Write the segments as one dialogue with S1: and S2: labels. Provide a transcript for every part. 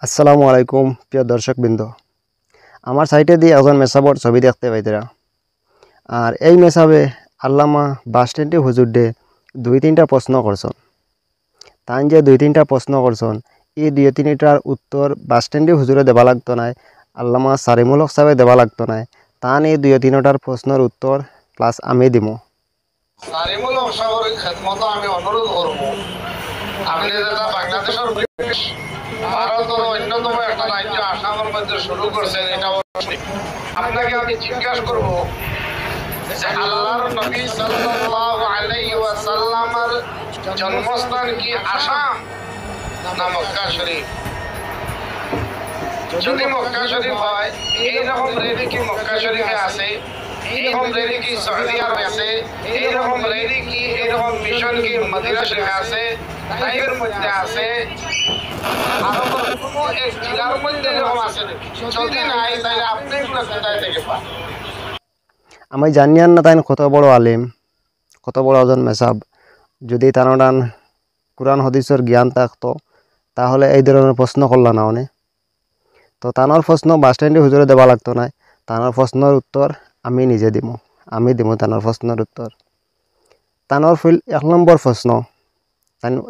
S1: আসসালামু আলাইকুম প্রিয় দর্শকবৃন্দ। আমার সাইটে দিয়ে একজন মেসাবর ছবি দেখতে পাইতেরা। আর এই মেসাবে আল্লামা বাস স্ট্যান্ডে হুজুর ডে 2-3টা প্রশ্ন করছেন। তাই যে 2-3টা প্রশ্ন করছেন, এই 2-3টার উত্তর বাস স্ট্যান্ডে হুজুরে দেওয়া লাগতো না, আল্লামা সারিমুল হক সাহেবে দেওয়া লাগতো না। তান এই 2-3টার প্রশ্নের উত্তর প্লাস আমি দিব।
S2: সারিমুল হক সাহেবের খেদমত আমি অনুরোধ করব, আপনি যেটা বাংলাদেশের ভারতের অন্যতম একটা রাজ্য আসামের মধ্যে শুরু করছেন, এটা আপনাকে আমি জিজ্ঞাসা করব যে আল্লাহর নবী সাল্লাল্লাহু আলাইহি ওয়াসাল্লামের জন্মস্থান কি আসাম না মক্কা শরীফ? যদি মক্কা শরীফ হয়, এইরকম রেলি কি মক্কা শরীফে আছে? এইরকম রেলি কি সৌদি আরবে আছে? এইরকম রেলি কি এইরকম মিশন কি মদিনা শরীফে আছে? তাইফের মধ্যে আছে? আরবের কোনো এক জেলার মধ্যে এরকম আছে? যদি নাই, তাহলে আপনি এগুলো কোথায় থেকে পান?
S1: আমি জানি না তাই কত বড় আলিম, কত বড় একজন মেসাব। যদি তার কোরআন হাদিসের জ্ঞান থাকতো তাহলে এই ধরনের প্রশ্ন করল না অনেক। তো তানোর প্রশ্ন বাস স্ট্যান্ডে হুজুরে দেওয়া লাগতো না। তানোর প্রশ্নের উত্তর আমি নিজে দিব, তানোর প্রশ্নের উত্তর। তানোর 1 নম্বর প্রশ্ন,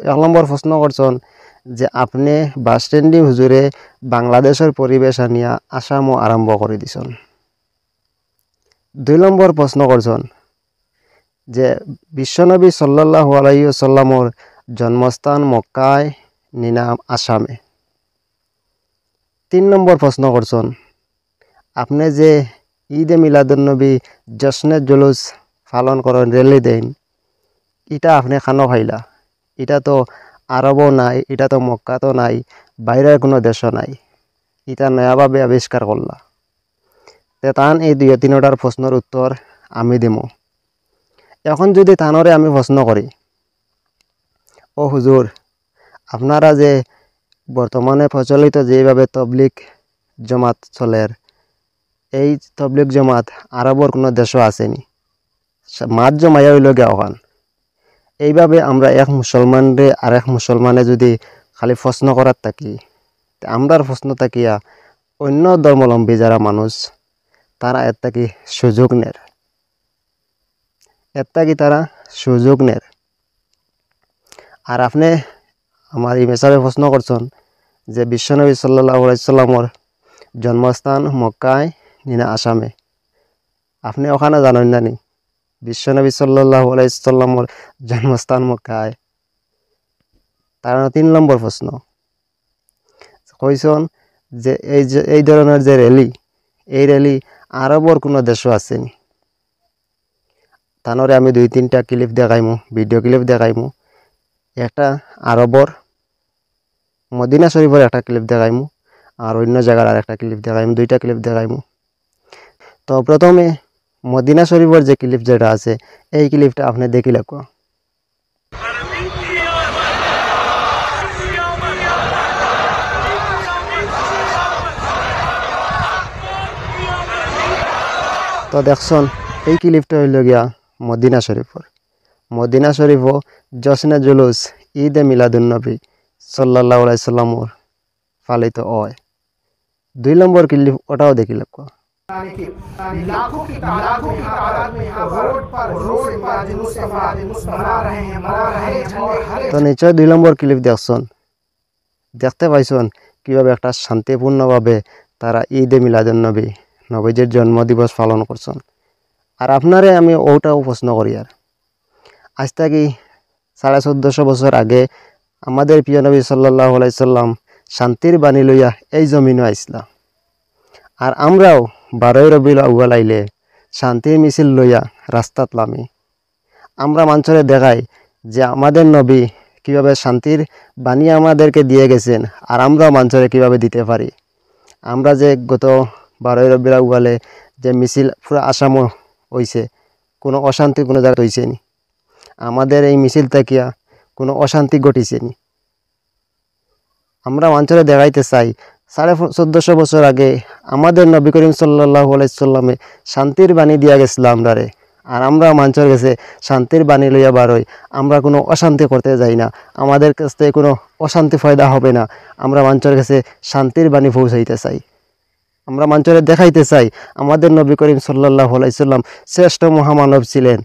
S1: 1 নম্বর প্রশ্ন করছেন যে আপনি বাস স্ট্যান্ডে হুজুরে বাংলাদেশের পরিবেশ আনিয়া আসামও আরম্ভ করে দিছেন। 2 নম্বর প্রশ্ন করছেন যে বিশ্বনবী সাল্লাল্লাহু আলাইহি ওয়াসাল্লামর জন্মস্থান মক্কায় নিনা আসামে। 3 নম্বর প্রশ্ন করছেন আপনি যে ঈদে মিলাদুন্নবী জশ্নে জুলুস পালন করেন, রেলি দেন, এটা আপনি খানো খাইলা? এটা তো আরবও নাই, এটা তো মক্কাতো নাই, বাইরের কোনো দেশও নাই, এটা নয়াভাবে আবিষ্কার করলা। তে তান এই 2-3টার প্রশ্নের উত্তর আমি দিব। এখন যদি তানরে আমি প্রশ্ন করি, ও হুজুর, আপনারা যে বর্তমানে প্রচলিত যেভাবে তবলিগ জমাত চলের, এই তবলিগ জমাত আরবর কোনো দেশও আসেনি, মাত জমাইয়া হইল গে ওখান। এইভাবে আমরা এক মুসলমানরে আরেক মুসলমানে যদি খালি প্রশ্ন করার থাকি, আমরার প্রশ্ন থাকিয়া অন্য ধর্মাবলম্বী যারা মানুষ তারা এর থাকি সুযোগ নের, তারা সুযোগ নের। আর আপনি আমার এই মেসাবে প্রশ্ন করছেন যে বিশ্বনবী সাল্লাল্লাহু আলাইহি ওয়াসাল্লামর জন্মস্থান মক্কায় নিনা আসামে। আপনি ওখানে জানেন না নি বিশ্বনবী সাল্লাল্লাহু আলাইহি ওয়াসাল্লামর জন্মস্থান মক্কায়? তার 3 নম্বর প্রশ্ন কইছেন যে এই ধরনের যে র্যালি, এই র্যালি আরবর কোনো দেশও আসেনি। তানরে আমি 2-3টা ক্লিপ দেখাইমু, ভিডিও ক্লিপ দেখাইমু। একটা আরবর মদিনা শরীফের একটা ক্লিপ দেখাইমু, আর অন্য জায়গার আর একটা ক্লিপ দেখাইমু, 2টা ক্লিপ দেখাইমু। তো প্রথমে মদিনা শরীফের যে ক্লিপ যেটা আছে, এই ক্লিপটা আপনি দেখি লাগো। তো দেখছেন এই ক্লিপটা হইল গিয়া মদিনা শরীফও জশ্নে জুলুস ঈদে মিলাদুন্নবী সাল্লাল্লাহু আলাইহি সাল্লামর পালিত হয়। 2 নম্বর ক্লিপ ওটাও দেখি লাগো।
S3: लाखों की तादाद में यहाँ रोड पर रोज मुस्तफा मना रहे हैं, मना रहे हैं।
S1: তো নিশ্চয় 2 নম্বর ক্লিপ দেখতে পাইছেন কিভাবে একটা শান্তিপূর্ণভাবে তারা ঈদে মিলাদুন্নবী নবীজির জন্মদিবস পালন করছেন। আর আপনারে আমি ওটাও প্রশ্ন করি, আর আজ থেকে 1450 বছর আগে আমাদের প্রিয় নবী সাল্লাল্লাহু আলাইহি সাল্লাম শান্তির বাণী লইয়া এই জমিনে আইসলা। আর আমরাও 12 রবিউল আউয়াল আইলে শান্তির মিছিল লইয়া রাস্তাত নামি। আমরা মানুষরে দেখাই যে আমাদের নবী কিভাবে শান্তির বাণী আমাদেরকে দিয়ে গেছেন, আর আমরাও মানুষরে কিভাবে দিতে পারি। আমরা যে গত 12 রবিউল আউয়ালে যে মিছিল পুরো আসামও হইছে, কোনো অশান্তি কোনো জায়গায় হইছে নি? আমাদের এই মিছিল থাকিয়া কোনো অশান্তি ঘটিছে নি? আমরা মানুষরে দেখাইতে চাই 1450 বছর আগে আমাদের নবী করিম সাল্লাল্লাহু আলাইহি সাল্লামে শান্তির বাণী দিয়া গেছিল আমরারে, আর আমরা মানুষের কাছে শান্তির বাণী লইয়া বারোই, আমরা কোনো অশান্তি করতে যাই না, আমাদের কাছ থেকে কোনো অশান্তি ফয়দা হবে না। আমরা মানুষের কাছে শান্তির বাণী পৌঁছাইতে চাই, আমরা মানুষের দেখাইতে চাই আমাদের নবী করিম সাল্লাল্লাহু আলাইহি সাল্লাম শ্রেষ্ঠ মহামানব ছিলেন।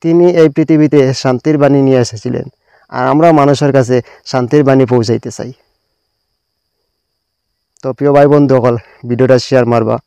S1: তিনি এই পৃথিবীতে শান্তির বাণী নিয়ে এসেছিলেন, আর আমরা মানুষের কাছে শান্তির বাণী পৌঁছাইতে চাই। তো প্রিয় ভাই বন্ধু সকল, ভিডিওটা শেয়ার মারবা।